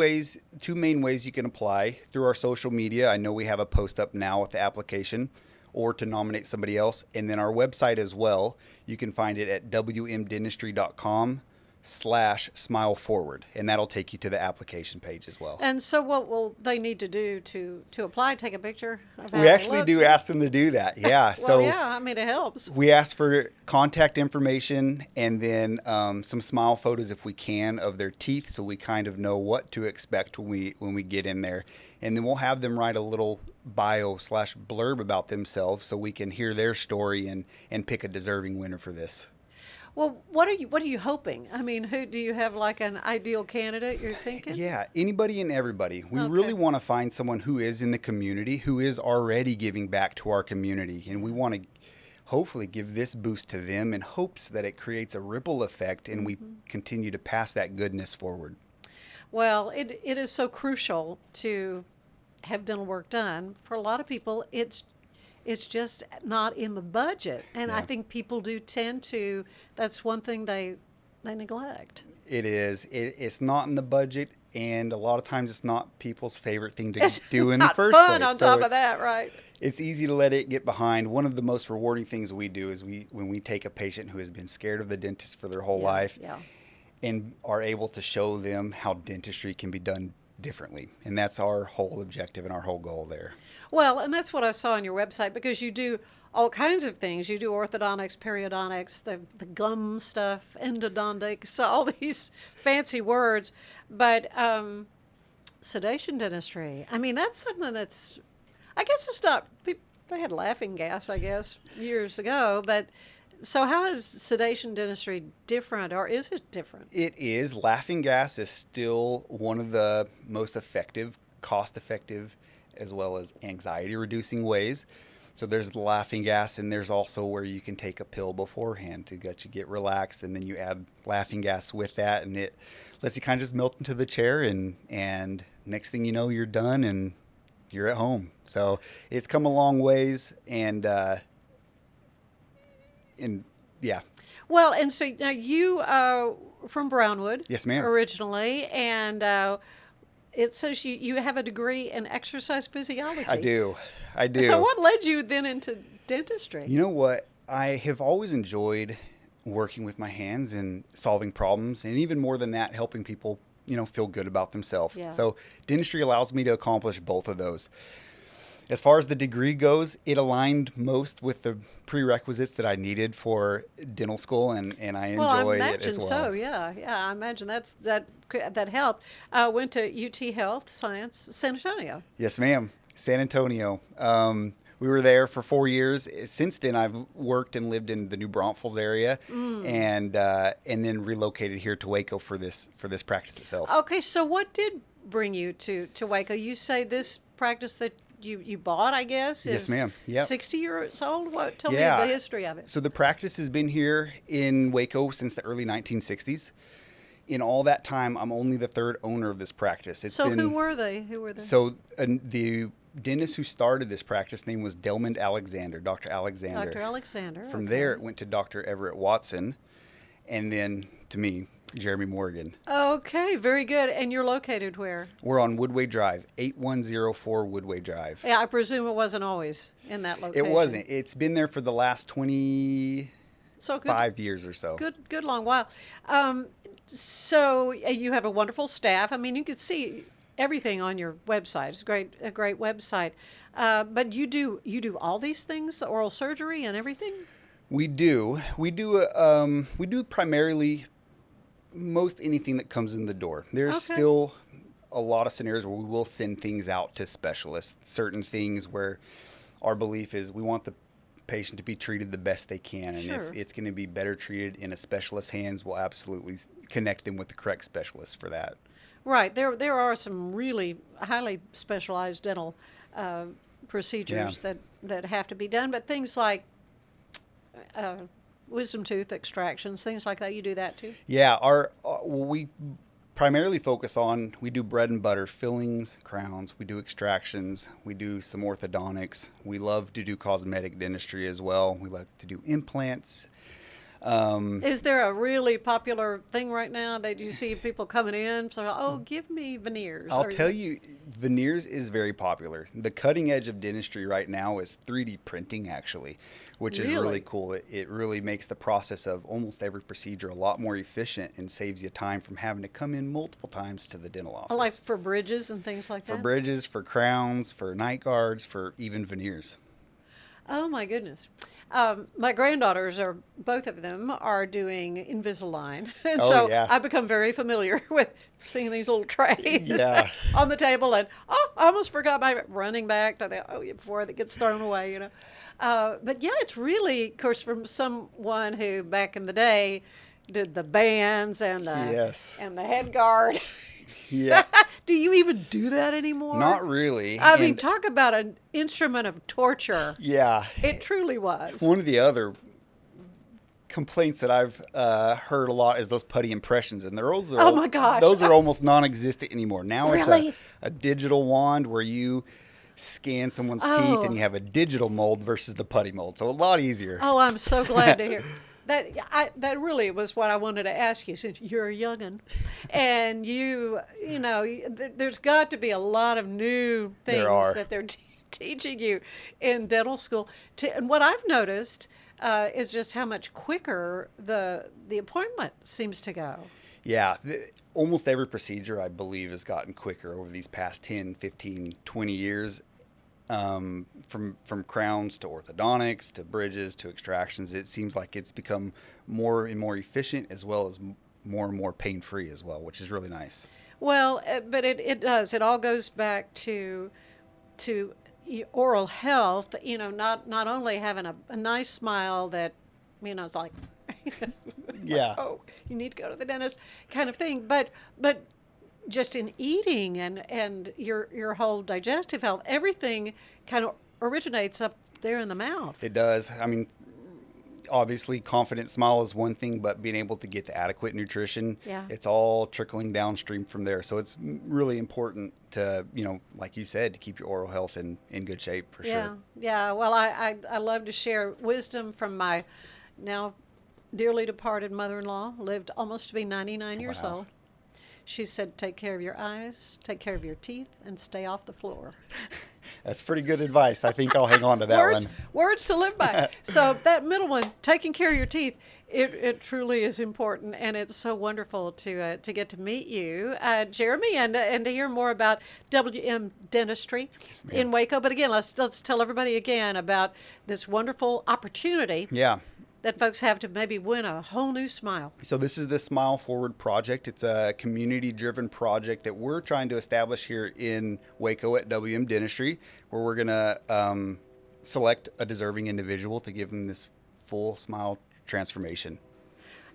main ways you can apply. Through our social media. I know we have a post up now with the application, or to nominate somebody else. And then our website as well, you can find it at wmdentistry.com/smileforward. And that'll take you to the application page as well. And so what will they need to do to apply? Take a picture of how we actually do ask them to do that. Yeah. Well, yeah, I mean, it helps. We ask for contact information and then some smile photos if we can of their teeth, so we kind of know what to expect when we get in there. And then we'll have them write a little bio/blurb about themselves so we can hear their story and pick a deserving winner for this. Well, what are you hoping? I mean, who do you have, like an ideal candidate you're thinking? Yeah, anybody and everybody. We really want to find someone who is in the community, who is already giving back to our community. And we want to hopefully give this boost to them in hopes that it creates a ripple effect and we continue to pass that goodness forward. Well, it is so crucial to have dental work done. For a lot of people, it's just not in the budget, and I think people do tend to. That's one thing they neglect. It is. It's not in the budget, and a lot of times it's not people's favorite thing to do in the first place. Not fun on top of that, right? It's easy to let it get behind. One of the most rewarding things we do is when we take a patient who has been scared of the dentist for their whole life. Yeah. And are able to show them how dentistry can be done differently. And that's our whole objective and our whole goal there. Well, and that's what I saw on your website, because you do all kinds of things. You do orthodontics, periodontics, the gum stuff, endodontics, all these fancy words. But sedation dentistry, I mean, that's something that's, I guess it's not, they had laughing gas, I guess, years ago. But so how is sedation dentistry different, or is it different? It is. Laughing gas is still one of the most effective, cost-effective, as well as anxiety-reducing ways. So there's the laughing gas, and there's also where you can take a pill beforehand to let you get relaxed, and then you add laughing gas with that, and it lets you kind of just melt into the chair, and next thing you know, you're done and you're at home. So it's come a long ways, and yeah. Well, and so now you from Brownwood. Yes, ma'am. Originally, and it says you have a degree in exercise physiology. I do. So what led you then into dentistry? You know what? I have always enjoyed working with my hands and solving problems, and even more than that, helping people, feel good about themselves. Yeah. So dentistry allows me to accomplish both of those. As far as the degree goes, it aligned most with the prerequisites that I needed for dental school, and I enjoy it as well. So, yeah. I imagine that helped. Went to UT Health Science, San Antonio. Yes, ma'am. San Antonio. We were there for 4 years. Since then, I've worked and lived in the New Braunfels area, and then relocated here to Waco for this practice itself. Okay, so what did bring you to Waco? You say this practice that you bought, I guess, is yes, ma'am. Yep. 60 years old? Tell me the history of it. So the practice has been here in Waco since the early 1960s. In all that time, I'm only the third owner of this practice. Who were they? So the dentist who started this practice name was Delmond Alexander, Dr. Alexander. Dr. Alexander. From there, it went to Dr. Everett Watson, and then to me, Jeremy Morgan. Okay, very good. And you're located where? We're on Woodway Drive, 8104 Woodway Drive. Yeah, I presume it wasn't always in that location. It wasn't. It's been there for the last 25 years or so. Good long while. So you have a wonderful staff. I mean, you can see everything on your website. It's a great website. But you do all these things, the oral surgery and everything? We do. We do primarily most anything that comes in the door. There's still a lot of scenarios where we will send things out to specialists, certain things where our belief is we want the patient to be treated the best they can. And if it's going to be better treated in a specialist's hands, we'll absolutely connect them with the correct specialist for that. Right. There are some really highly specialized dental procedures that have to be done, but things like wisdom tooth extractions, things like that, you do that too? Yeah, we primarily focus on, we do bread and butter fillings, crowns, we do extractions, we do some orthodontics. We love to do cosmetic dentistry as well. We like to do implants. Is there a really popular thing right now that you see people coming in? So, give me veneers. I'll tell you, veneers is very popular. The cutting edge of dentistry right now is 3D printing, actually, which is really cool. It really makes the process of almost every procedure a lot more efficient and saves you time from having to come in multiple times to the dental office. Like for bridges and things like that? For bridges, for crowns, for night guards, for even veneers. Oh, my goodness. My granddaughters both of them are doing Invisalign. And I've become very familiar with seeing these little trays on the table. And, I almost forgot my running back to before it gets thrown away, But yeah, it's really, of course, from someone who back in the day did the bands and the head guard. Yeah. Do you even do that anymore? Not really. I mean, talk about an instrument of torture. Yeah. It truly was. One of the other complaints that I've heard a lot is those putty impressions, and those are oh my gosh, those are almost non-existent anymore. Now really? It's a digital wand where you scan someone's teeth and you have a digital mold versus the putty mold, so a lot easier. Oh, I'm so glad to hear. That really was what I wanted to ask you, since you're a young'un, and there's got to be a lot of new things that they're teaching you in dental school. And what I've noticed is just how much quicker the appointment seems to go. Yeah, almost every procedure, I believe, has gotten quicker over these past 10, 15, 20 years. From crowns to orthodontics to bridges to extractions, it seems like it's become more and more efficient, as well as more and more pain-free as well, which is really nice. Well, but it does. It all goes back to oral health. You know, not only having a nice smile that, you know, is like, Yeah. like, oh, you need to go to the dentist kind of thing, but just in eating and your whole digestive health, everything kind of originates up there in the mouth. It does. I mean, obviously, confident smile is one thing, but being able to get the adequate nutrition, Yeah. it's all trickling downstream from there. So it's really important to, you know, like you said, to keep your oral health in good shape for sure. Yeah. Well, I love to share wisdom from my now dearly departed mother-in-law, lived almost to be 99 years Wow. old. She said, take care of your eyes, take care of your teeth, and stay off the floor. That's pretty good advice. I think I'll hang on to that one. Words to live by. So that middle one, taking care of your teeth, it truly is important, and it's so wonderful to get to meet you, Jeremy, and to hear more about WM Dentistry in Waco. But again, let's tell everybody again about this wonderful opportunity. Yeah. That folks have to maybe win a whole new smile. So this is the Smile Forward project. It's a community-driven project that we're trying to establish here in Waco at WM Dentistry, where we're going to select a deserving individual to give them this full smile transformation.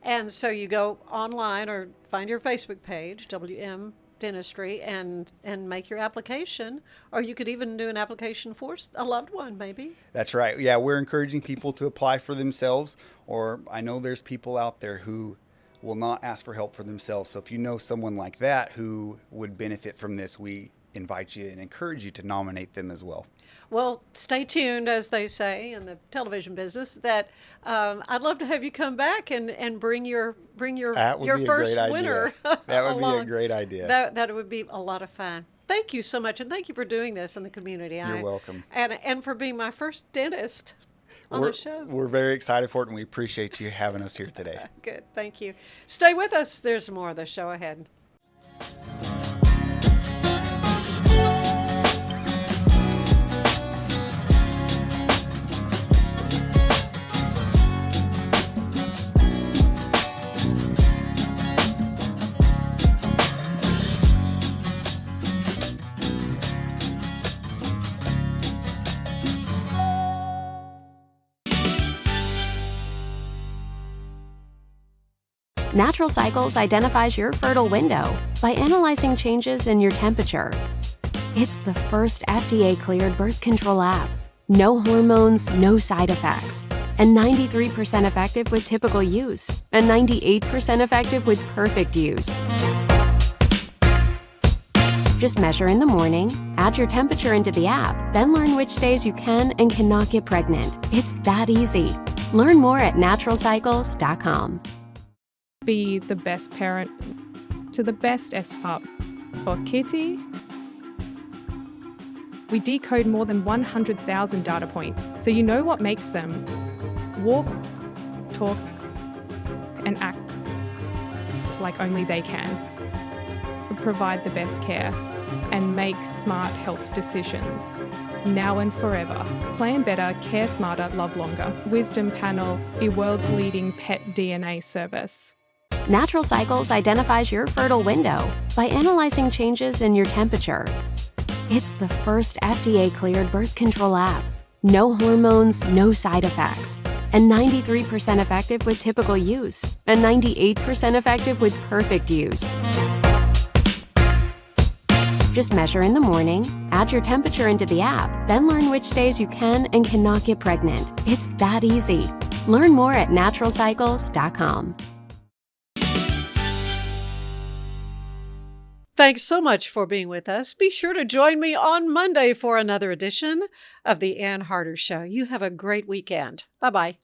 And so you go online or find your Facebook page, WM Dentistry, and make your application, or you could even do an application for a loved one, maybe. That's right. Yeah, we're encouraging people to apply for themselves, or I know there's people out there who will not ask for help for themselves. So if you know someone like that who would benefit from this, we invite you and encourage you to nominate them as well. Well, stay tuned, as they say in the television business, that I'd love to have you come back and bring your first winner That would along. be a great idea. That would be a lot of fun. Thank you so much, and thank you for doing this in the community. You're welcome. And for being my first dentist on the show. We're very excited for it, and we appreciate you having us here today. Good, thank you. Stay with us. There's more of the show ahead. Natural Cycles identifies your fertile window by analyzing changes in your temperature. It's the first FDA-cleared birth control app. No hormones, no side effects, and 93% effective with typical use, and 98% effective with perfect use. Just measure in the morning, add your temperature into the app, then learn which days you can and cannot get pregnant. It's that easy. Learn more at naturalcycles.com. Be the best parent to the best SPUP. For Kitty, we decode more than 100,000 data points, so you know what makes them walk, talk, and act like only they can. Provide the best care and make smart health decisions. Now and forever. Plan better, care smarter, love longer. Wisdom Panel, the world's leading pet DNA service. Natural Cycles identifies your fertile window by analyzing changes in your temperature. It's the first FDA-cleared birth control app. No hormones, no side effects, and 93% effective with typical use, and 98% effective with perfect use. Just measure in the morning, add your temperature into the app, then learn which days you can and cannot get pregnant. It's that easy. Learn more at naturalcycles.com. Thanks so much for being with us. Be sure to join me on Monday for another edition of the Ann Harder Show. You have a great weekend. Bye-bye.